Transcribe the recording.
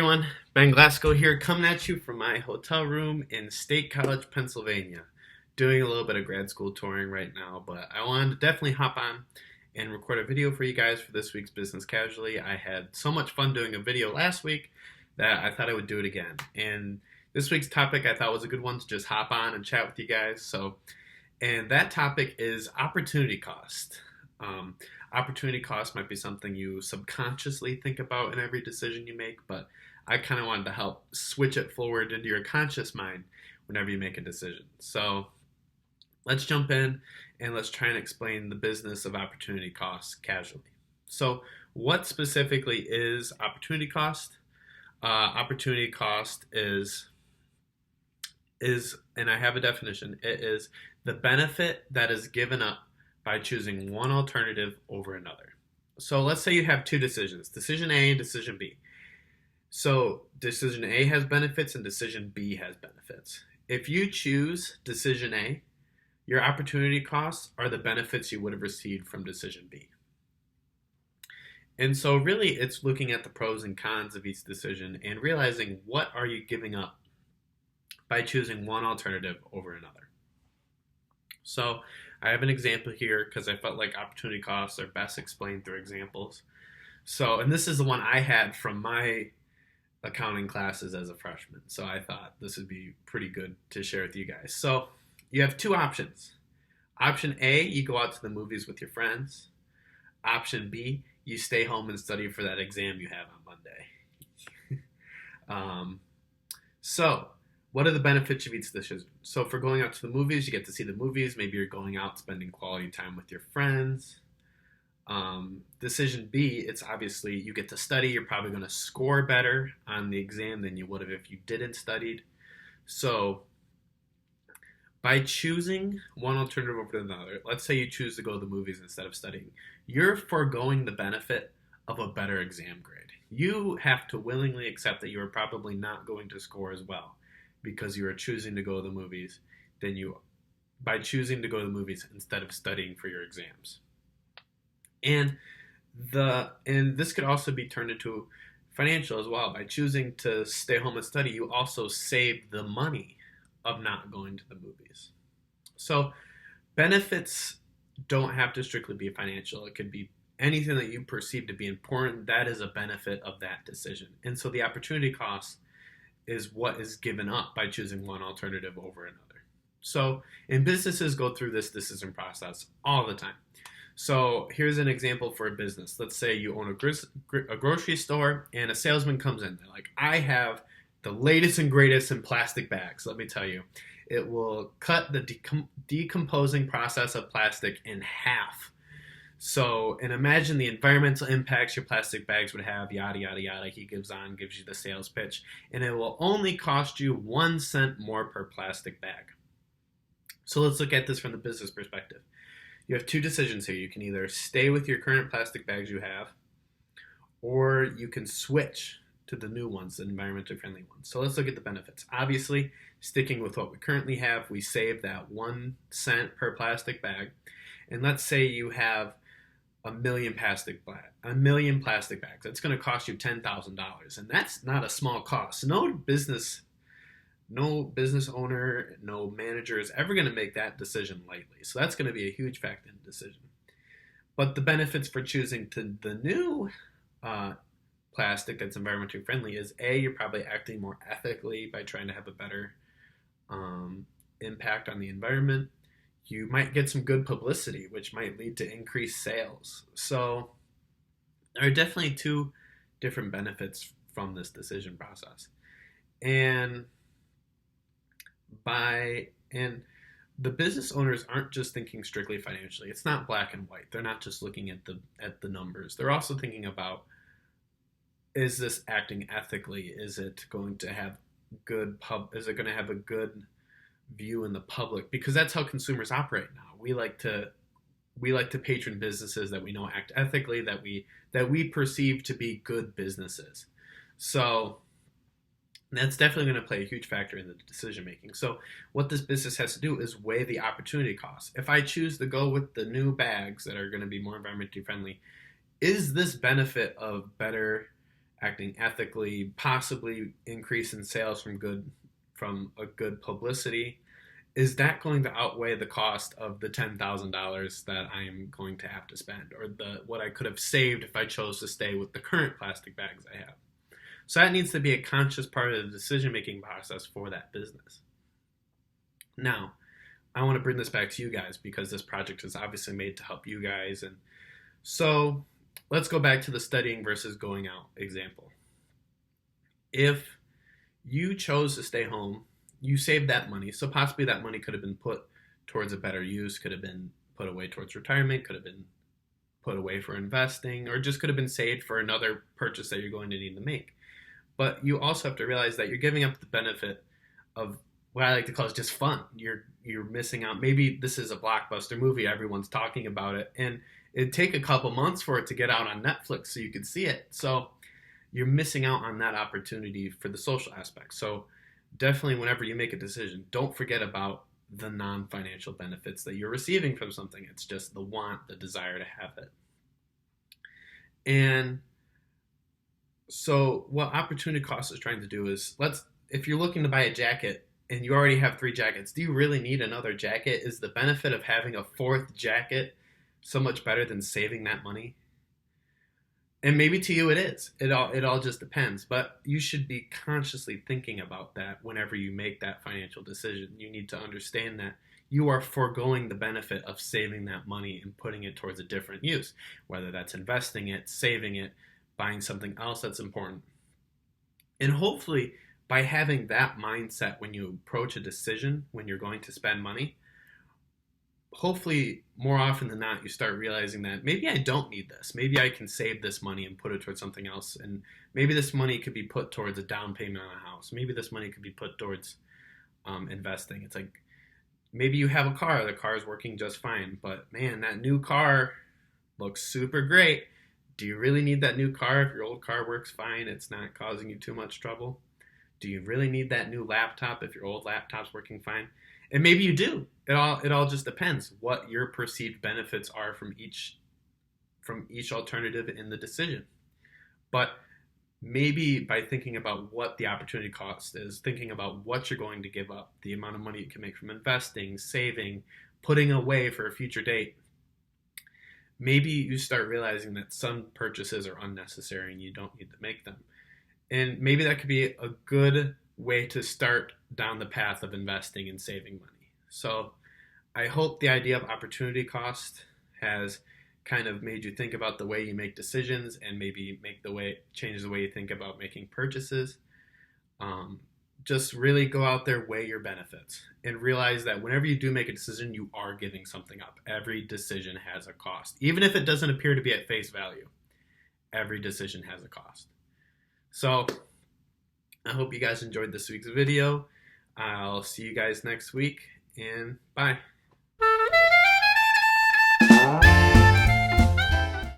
everyone, Ben Glasgow here, coming at you from my hotel room in State College, Pennsylvania. Doing a little bit of grad school touring right now, but I wanted to definitely hop on and record a video for you guys for this week's Business Casually. I had so much fun doing a video last week that I thought I would do it again. And this week's topic I thought was a good one to just hop on and chat with you guys. And that topic is opportunity cost. Opportunity cost might be something you subconsciously think about in every decision you make, but I kind of wanted to help switch it forward into your conscious mind whenever you make a decision. So let's jump in and let's try and explain the business of opportunity cost casually. So what specifically is opportunity cost? Opportunity cost is, and I have a definition, it is the benefit that is given up by choosing one alternative over another. So let's say you have two decisions, decision A and decision B. So decision A has benefits and decision B has benefits. If you choose decision A, your opportunity costs are the benefits you would have received from decision B. And so really it's looking at the pros and cons of each decision and realizing what are you giving up by choosing one alternative over another. So I have an example here because I felt like opportunity costs are best explained through examples. So, and this is the one I had from my accounting classes as a freshman. So I thought this would be pretty good to share with you guys. So you have two options. Option A, you go out to the movies with your friends. Option B, you stay home and study for that exam you have on Monday. So what are the benefits of each decision? So for going out to the movies, you get to see the movies. Maybe you're going out spending quality time with your friends. Decision B, it's obviously you get to study. You're probably going to score better on the exam than you would have if you didn't studied. So by choosing one alternative over another, let's say you choose to go to the movies instead of studying, you're foregoing the benefit of a better exam grade. You have to willingly accept that you are probably not going to score as well because you are choosing to go to the movies by choosing to go to the movies instead of studying for your exams. And this could also be turned into financial as well. By choosing to stay home and study, you also save the money of not going to the movies. So benefits don't have to strictly be financial. It could be anything that you perceive to be important. That is a benefit of that decision. And so the opportunity cost is what is given up by choosing one alternative over another. So, and businesses go through this decision process all the time. So here's an example for a business. Let's say you own a grocery store and a salesman comes in. They're like, I have the latest and greatest in plastic bags. Let me tell you, it will cut the decomposing process of plastic in half. So, and imagine the environmental impacts your plastic bags would have, yada, yada, yada. He gives you the sales pitch, and it will only cost you 1 cent more per plastic bag. So let's look at this from the business perspective. You have two decisions here. You can either stay with your current plastic bags you have, or you can switch to the new ones, the environmentally friendly ones. So let's look at the benefits. Obviously, sticking with what we currently have, we save that 1 cent per plastic bag. And let's say you have a million plastic bags. That's going to cost you $10,000, and that's not a small cost. No business owner, no manager is ever going to make that decision lightly. So that's going to be a huge factor in the decision. But the benefits for choosing the new plastic that's environmentally friendly is A, you're probably acting more ethically by trying to have a better impact on the environment. You might get some good publicity, which might lead to increased sales. So there are definitely two different benefits from this decision process. And the business owners aren't just thinking strictly financially. It's not black and white. They're not just looking at the numbers. They're also thinking about, is this acting ethically? Is it going to have a good view in the public? Because that's how consumers operate now. We like to patron businesses that we know act ethically, that we perceive to be good businesses. So that's definitely going to play a huge factor in the decision making. So what this business has to do is weigh the opportunity costs. If I choose to go with the new bags that are going to be more environmentally friendly, is this benefit of better acting ethically, possibly increase in sales from a good publicity, is that going to outweigh the cost of the $10,000 that I am going to have to spend, or the what I could have saved if I chose to stay with the current plastic bags I have? So that needs to be a conscious part of the decision-making process for that business. Now, I want to bring this back to you guys because this project is obviously made to help you guys. And so let's go back to the studying versus going out example. If you chose to stay home, you saved that money. So possibly that money could have been put towards a better use, could have been put away towards retirement, could have been put away for investing, or just could have been saved for another purchase that you're going to need to make. But you also have to realize that you're giving up the benefit of what I like to call is just fun. You're missing out. Maybe this is a blockbuster movie, everyone's talking about it, and it'd take a couple months for it to get out on Netflix so you could see it. So you're missing out on that opportunity for the social aspect. So definitely whenever you make a decision, don't forget about the non-financial benefits that you're receiving from something. It's just the want, the desire to have it. And so what opportunity cost is trying to do is, if you're looking to buy a jacket and you already have 3 jackets, do you really need another jacket? Is the benefit of having a 4th jacket so much better than saving that money? And maybe to you it is. It all just depends. But you should be consciously thinking about that whenever you make that financial decision. You need to understand that you are foregoing the benefit of saving that money and putting it towards a different use, whether that's investing it, saving it, buying something else that's important. And hopefully, by having that mindset when you approach a decision, when you're going to spend money, hopefully more often than not you start realizing that maybe I don't need this. Maybe I can save this money and put it towards something else. And maybe this money could be put towards a down payment on a house. Maybe this money could be put towards investing. It's like maybe you have a car, the car is working just fine, but man, that new car looks super great. Do you really need that new car if your old car works fine? It's not causing you too much trouble. Do you really need that new laptop if your old laptop's working fine? And maybe you do. It all just depends what your perceived benefits are from each alternative in the decision. But maybe by thinking about what the opportunity cost is, thinking about what you're going to give up, the amount of money you can make from investing, saving, putting away for a future date, maybe you start realizing that some purchases are unnecessary and you don't need to make them. And maybe that could be a good way to start down the path of investing and saving money. So I hope the idea of opportunity cost has kind of made you think about the way you make decisions and maybe change the way you think about making purchases. Just really go out there, weigh your benefits, and realize that whenever you do make a decision, you are giving something up. Every decision has a cost. Even if it doesn't appear to be at face value, every decision has a cost. So I hope you guys enjoyed this week's video. I'll see you guys next week, and bye.